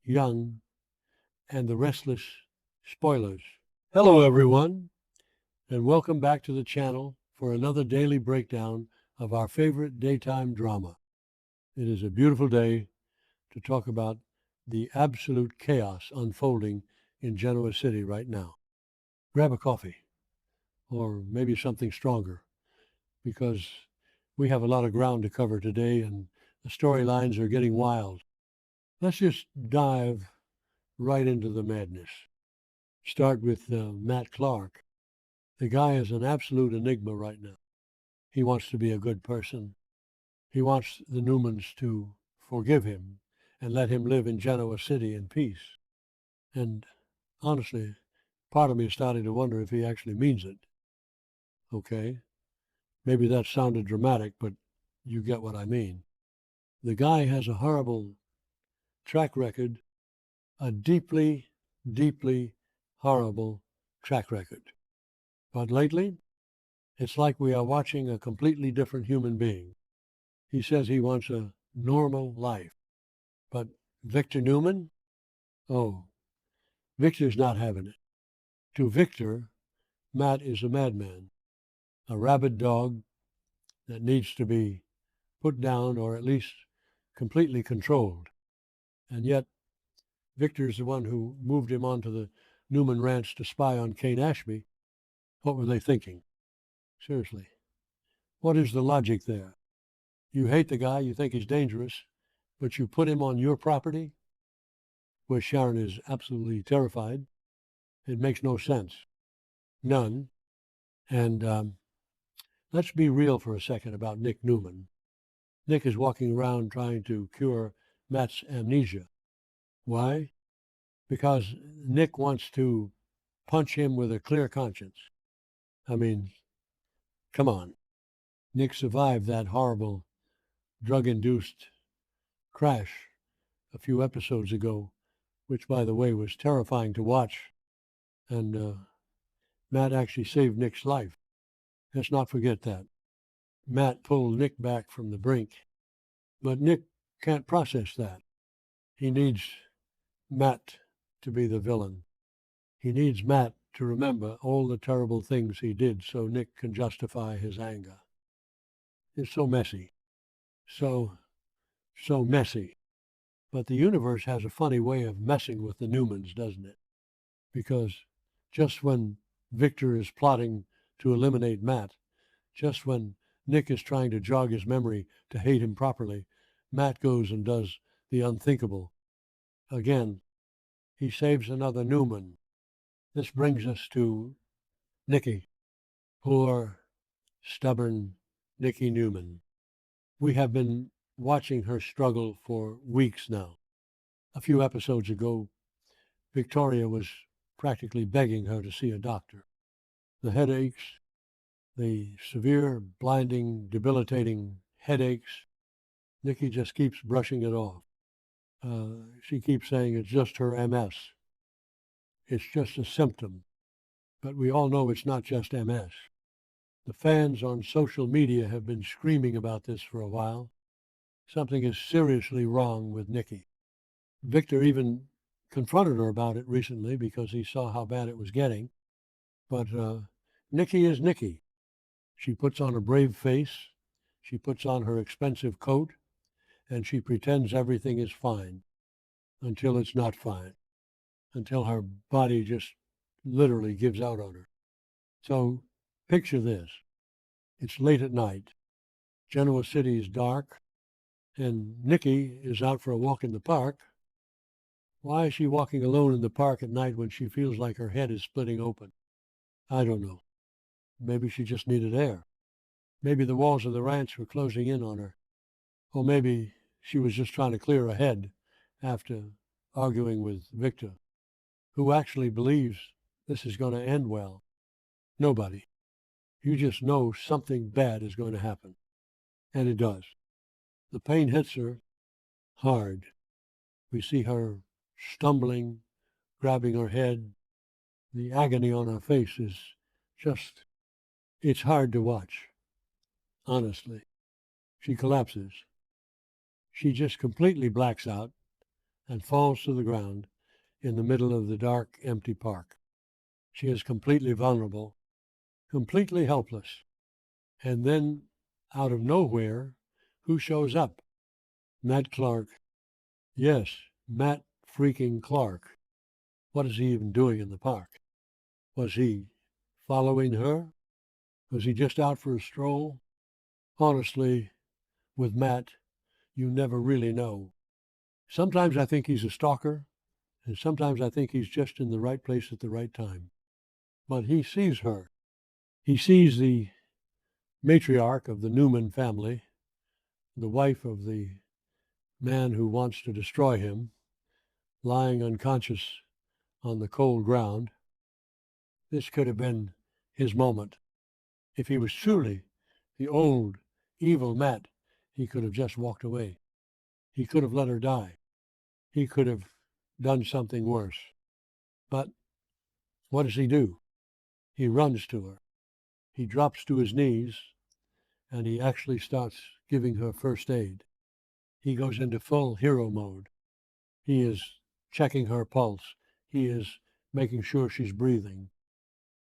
young, and the restless spoilers. Hello, everyone, and welcome back to the channel for another daily breakdown of our favorite daytime drama. It is a beautiful day to talk about the absolute chaos unfolding in Genoa City right now. Grab a coffee, or maybe something stronger, because we have a lot of ground to cover today and the storylines are getting wild. Let's just dive right into the madness. Start with Matt Clark. The guy is an absolute enigma right now. He wants to be a good person. He wants the Newmans to forgive him and let him live in Genoa City in peace. And honestly, part of me is starting to wonder if he actually means it. Okay? Maybe that sounded dramatic, but you get what I mean. The guy has a horrible track record, a deeply, deeply horrible track record. But lately, it's like we are watching a completely different human being. He says he wants a normal life. But Victor Newman? Oh, Victor's not having it. To Victor, Matt is a madman, a rabid dog that needs to be put down or at least completely controlled. And yet, Victor's the one who moved him onto the Newman ranch to spy on Kane Ashby. What were they thinking? Seriously. What is the logic there? You hate the guy, you think he's dangerous, but you put him on your property, where Sharon is absolutely terrified. It makes no sense. None. And let's be real for a second about Nick Newman. Nick is walking around trying to cure Matt's amnesia. Why? Because Nick wants to punch him with a clear conscience. I mean, come on. Nick survived that horrible drug-induced crash a few episodes ago, which, by the way, was terrifying to watch. And Matt actually saved Nick's life. Let's not forget that. Matt pulled Nick back from the brink, but Nick can't process that. He needs Matt to be the villain. He needs Matt to remember all the terrible things he did so Nick can justify his anger. It's so messy. So messy. But the universe has a funny way of messing with the Newmans, doesn't it? Because just when Victor is plotting to eliminate Matt, just when Nick is trying to jog his memory to hate him properly, Matt goes and does the unthinkable. Again, he saves another Newman. This brings us to Nikki, poor, stubborn Nikki Newman. We have been watching her struggle for weeks now. A few episodes ago, Victoria was practically begging her to see a doctor. The headaches, the severe, blinding, debilitating headaches, Nikki just keeps brushing it off. She keeps saying it's just her MS. It's just a symptom. But we all know it's not just MS. The fans on social media have been screaming about this for a while. Something is seriously wrong with Nikki. Victor even confronted her about it recently because he saw how bad it was getting. But Nikki is Nikki. She puts on a brave face, she puts on her expensive coat, and she pretends everything is fine until it's not fine, until her body just literally gives out on her. So picture this. It's late at night. Genoa City is dark, and Nikki is out for a walk in the park. Why is she walking alone in the park at night when she feels like her head is splitting open? I don't know. Maybe she just needed air. Maybe the walls of the ranch were closing in on her. Or maybe she was just trying to clear her head after arguing with Victor, who actually believes this is going to end well. Nobody. You just know something bad is going to happen. And it does. The pain hits her hard. We see her stumbling, grabbing her head. The agony on her face is just, it's hard to watch. Honestly. She collapses. She just completely blacks out. and falls to the ground in the middle of the dark, empty park. She is completely vulnerable, completely helpless. And then, out of nowhere, who shows up? Matt Clark. Yes, Matt freaking Clark. What is he even doing in the park? Was he following her? Was he just out for a stroll? Honestly, with Matt, you never really know. Sometimes I think he's a stalker, and sometimes I think he's just in the right place at the right time. But he sees her. He sees the matriarch of the Newman family, the wife of the man who wants to destroy him, lying unconscious on the cold ground. This could have been his moment. If he was truly the old, evil Matt, he could have just walked away. He could have let her die. He could have done something worse. But what does he do? He runs to her. He drops to his knees, and he actually starts giving her first aid. He goes into full hero mode. He is checking her pulse. He is making sure she's breathing.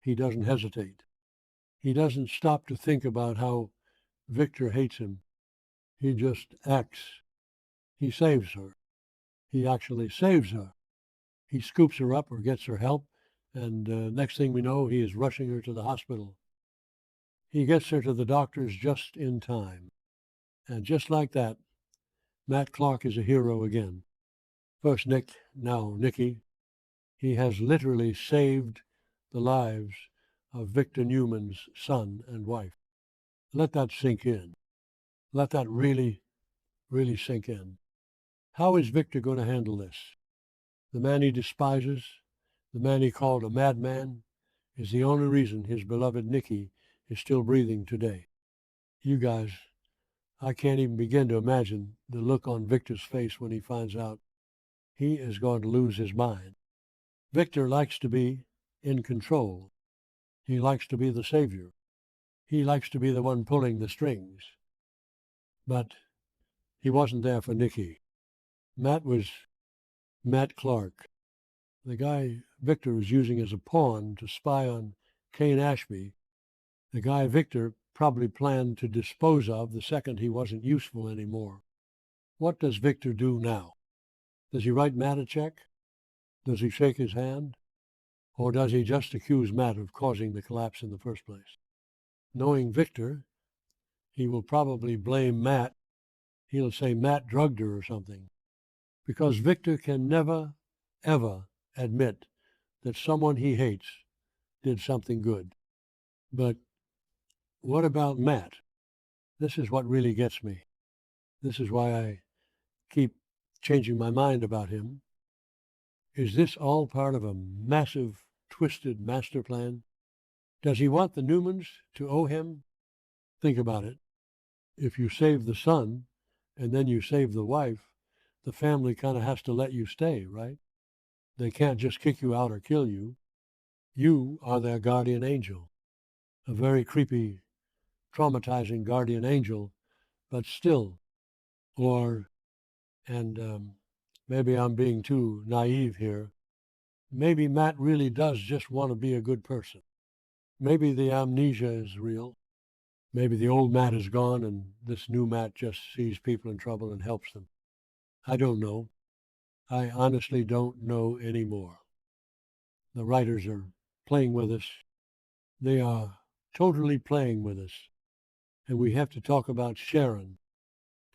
He doesn't hesitate. He doesn't stop to think about how Victor hates him. He just acts. He saves her. He actually saves her. He scoops her up or gets her help, and next thing we know, he is rushing her to the hospital. He gets her to the doctors just in time. And just like that, Matt Clark is a hero again. First Nick, now Nikki. He has literally saved the lives of Victor Newman's son and wife. Let that sink in. Let that really, really sink in. How is Victor going to handle this? The man he despises, the man he called a madman, is the only reason his beloved Nikki is still breathing today. You guys, I can't even begin to imagine the look on Victor's face when he finds out he is going to lose his mind. Victor likes to be in control. He likes to be the savior. He likes to be the one pulling the strings. But he wasn't there for Nikki. Matt was Matt Clark, the guy Victor was using as a pawn to spy on Kane Ashby, the guy Victor probably planned to dispose of the second he wasn't useful anymore. What does Victor do now? Does he write Matt a check? Does he shake his hand? Or does he just accuse Matt of causing the collapse in the first place? Knowing Victor, he will probably blame Matt. He'll say Matt drugged her or something. Because Victor can never, ever admit that someone he hates did something good. But what about Matt? This is what really gets me. This is why I keep changing my mind about him. Is this all part of a massive, twisted master plan? Does he want the Newmans to owe him? Think about it. If you save the son and then you save the wife, the family kind of has to let you stay, right? They can't just kick you out or kill you. You are their guardian angel, a very creepy, traumatizing guardian angel, but still. And maybe I'm being too naive here, maybe Matt really does just want to be a good person. Maybe the amnesia is real. Maybe the old Matt is gone and this new Matt just sees people in trouble and helps them. I don't know. I honestly don't know anymore. The writers are playing with us. They are totally playing with us. And we have to talk about Sharon.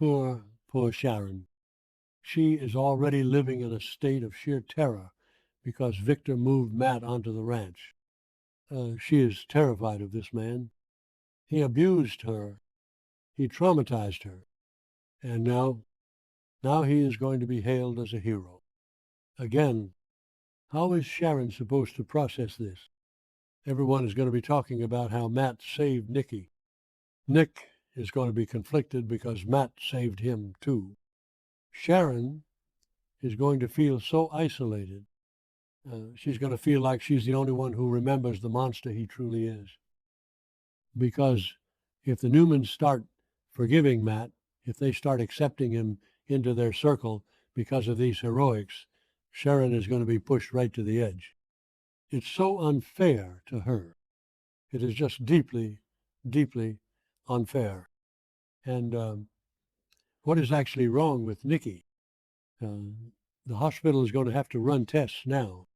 Poor Sharon. She is already living in a state of sheer terror because Victor moved Matt onto the ranch. She is terrified of this man. He abused her. He traumatized her. And now he is going to be hailed as a hero. Again, how is Sharon supposed to process this? Everyone is going to be talking about how Matt saved Nikki. Nick is going to be conflicted because Matt saved him too. Sharon is going to feel so isolated. She's going to feel like she's the only one who remembers the monster he truly is. Because if the Newmans start forgiving Matt, if they start accepting him into their circle, because of these heroics, Sharon is going to be pushed right to the edge. It's so unfair to her. It is just deeply, deeply unfair. And what is actually wrong with Nikki? The hospital is going to have to run tests now.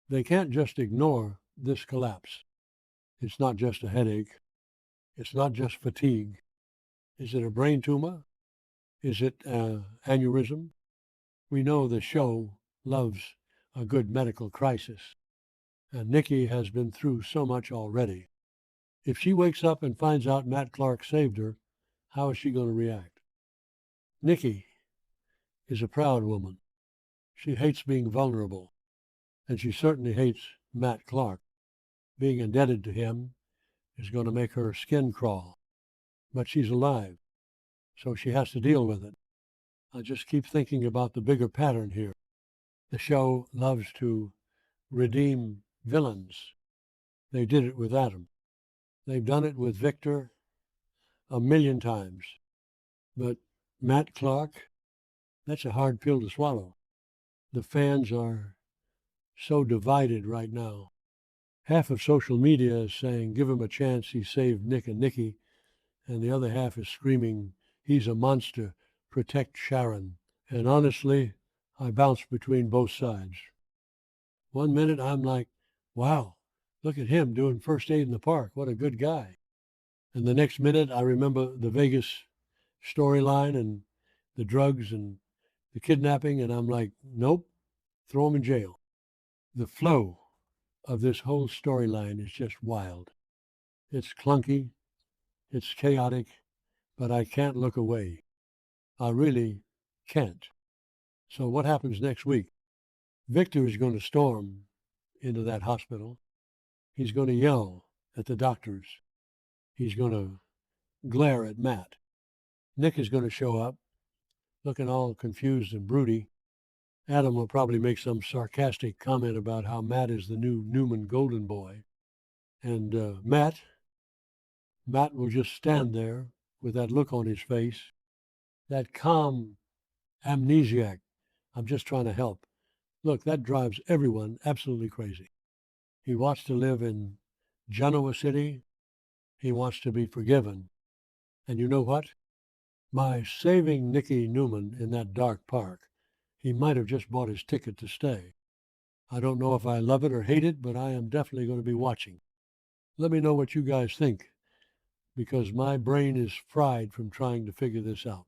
They can't just ignore this collapse. It's not just a headache. It's not just fatigue. Is it a brain tumor? Is it aneurysm? We know the show loves a good medical crisis. And Nikki has been through so much already. If she wakes up and finds out Matt Clark saved her, how is she going to react? Nikki is a proud woman. She hates being vulnerable, and she certainly hates Matt Clark. Being indebted to him is going to make her skin crawl. But she's alive, so she has to deal with it. I just keep thinking about the bigger pattern here. The show loves to redeem villains. They did it with Adam. They've done it with Victor a million times. But Matt Clark, that's a hard pill to swallow. The fans are so divided right now. Half of social media is saying, give him a chance, he saved Nick and Nikki. And the other half is screaming, he's a monster, protect Sharon. And honestly, I bounce between both sides. One minute I'm like, wow, look at him doing first aid in the park. What a good guy. And the next minute I remember the Vegas storyline and the drugs and the kidnapping. And I'm like, nope, throw him in jail. The flow of this whole storyline is just wild. It's clunky. It's chaotic, but I can't look away. I really can't. So what happens next week? Victor is going to storm into that hospital. He's going to yell at the doctors. He's going to glare at Matt. Nick is going to show up, looking all confused and broody. Adam will probably make some sarcastic comment about how Matt is the new Newman golden boy. And Matt will just stand there with that look on his face, that calm amnesiac. I'm just trying to help. Look, that drives everyone absolutely crazy. He wants to live in Genoa City. He wants to be forgiven. And you know what? By saving Nicky Newman in that dark park, he might have just bought his ticket to stay. I don't know if I love it or hate it, but I am definitely going to be watching. Let me know what you guys think, because my brain is fried from trying to figure this out.